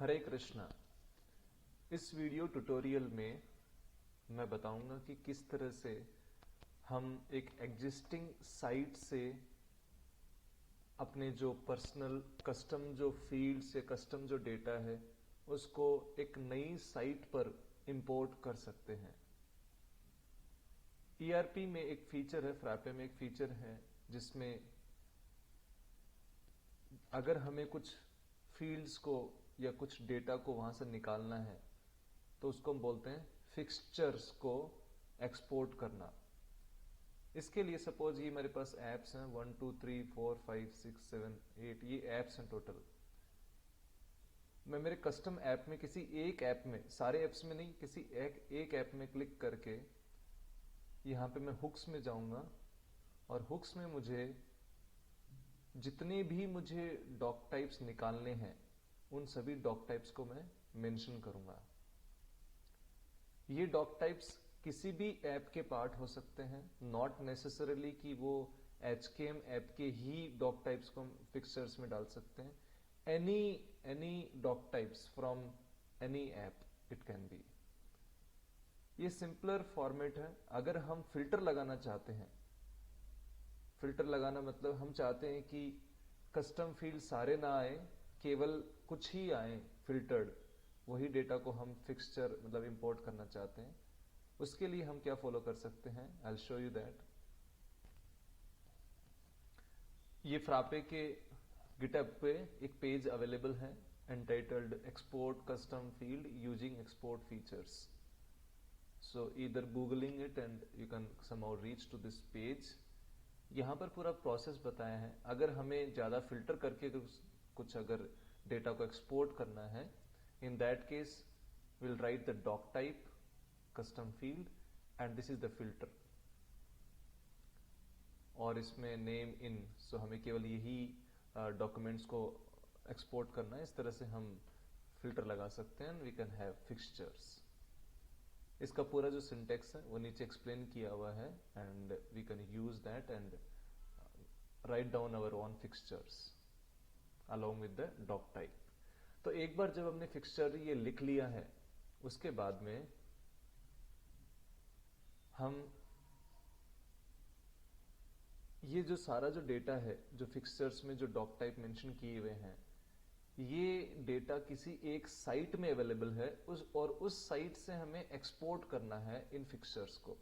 हरे कृष्णा। इस video tutorial में मैं बताऊंगा कि किस तरह से हम एक एग्जिस्टिंग साइट से अपने जो पर्सनल कस्टम जो फील्ड्स या कस्टम जो डेटा है उसको एक नई साइट पर इंपोर्ट कर सकते हैं। ईआरपी में एक फीचर है, फ्रापे में एक फीचर है जिसमें अगर हमें कुछ फील्ड्स को या कुछ डेटा को वहां से निकालना है तो उसको हम बोलते हैं फिक्सचर्स को एक्सपोर्ट करना। इसके लिए सपोज ये मेरे पास एप्स हैं 1 2 3 4 5 6 7 8 ये एप्स हैं टोटल। मैं मेरे कस्टम ऐप में किसी एक ऐप में, सारे एप्स में नहीं, किसी एक ऐप में क्लिक करके यहां पे मैं हुक्स में जाऊंगा और हुक्स में मुझे जितने भी मुझे डॉक टाइप्स निकालने हैं उन सभी डॉक टाइप्स को मैं मेंशन करूंगा। ये डॉक टाइप्स किसी भी ऐप के पार्ट हो सकते हैं, नॉट नेसेसरली कि वो HKM ऐप के ही डॉक टाइप्स को हम फिक्सचर्स में डाल सकते हैं। Any doc types from any app it can be. ये सिंपलर फॉर्मेट है। अगर हम फिल्टर लगाना चाहते हैं, फिल्टर लगाना मतलब हम चाहते हैं कि कस्टम फील्ड सारे ना आए, केवल कुछ ही आए फिल्टर्ड, वही डेटा को हम फिक्सचर मतलब इंपोर्ट करना चाहते हैं। उसके लिए हम क्या फॉलो कर सकते हैं, I will show you that. ये फ्रापे के गिटहब पे एक पेज अवेलेबल है entitled export custom field using export features. So either googling it and you can somehow reach to this page. यहां पर पूरा प्रोसेस बताया है। अगर हमें ज्यादा फिल्टर करके कुछ अगर डेटा को एक्सपोर्ट करना है, in that case will write the doc type custom field and this is the filter. और इसमें नेम इन, सो हमें केवल यही डॉक्यूमेंट्स को एक्सपोर्ट करना है। इस तरह से हम फिल्टर लगा सकते हैं। We can have fixtures. इसका पूरा जो सिंटेक्स है वो नीचे एक्सप्लेन किया हुआ है and we can use that and write down our own fixtures along with the doc type. तो एक बार जब हमने फिक्सचर ये लिख लिया है, उसके बाद में हम ये जो सारा जो डेटा है जो फिक्सचर्स में जो डॉक टाइप मेंशन किए हुए हैं, ये डेटा किसी एक साइट में अवेलेबल है उस साइट से हमें एक्सपोर्ट करना है इन फिक्सचर्स को।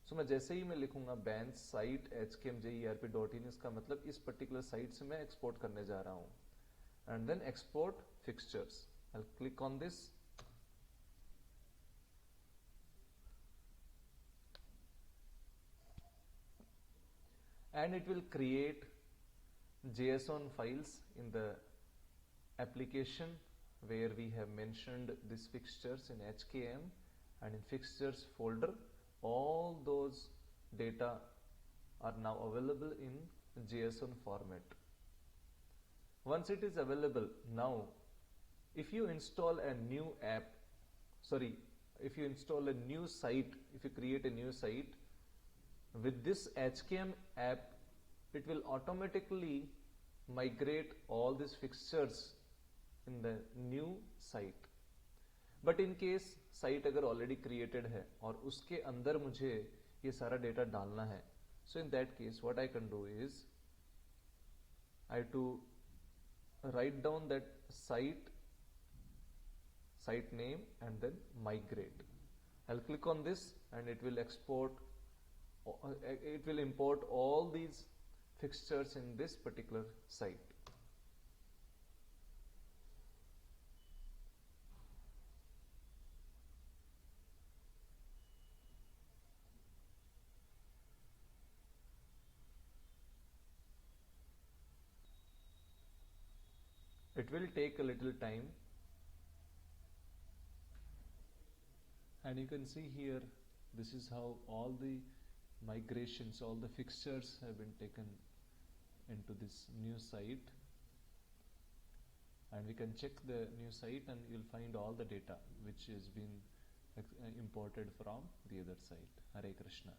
सो मैं जैसे ही मैं लिखूंगा बैंक साइट hkmjerp.in, इसका मतलब इस पर्टिकुलर साइट से मैं एक्सपोर्ट करने जा रहा हूं and then export fixtures. I click on this and it will create JSON files in the application where we have mentioned these fixtures in HKM, and in fixtures folder all those data are now available in JSON format. Once it is available, now if you install a new app, if you install a new site, if you create a new site with this HKM app, it will automatically migrate all these fixtures in the new site. But in case site अगर already created है और उसके अंदर मुझे ये सारा data डालना है, so in that case what I can do is I have to write down that site name and then migrate. I'll click on this and it will import all these fixtures in this particular site. It will take a little time, and you can see here this is how all the migrations, all the fixtures have been taken into this new site, and we can check the new site and you'll find all the data which has been imported from the other site. Hare Krishna.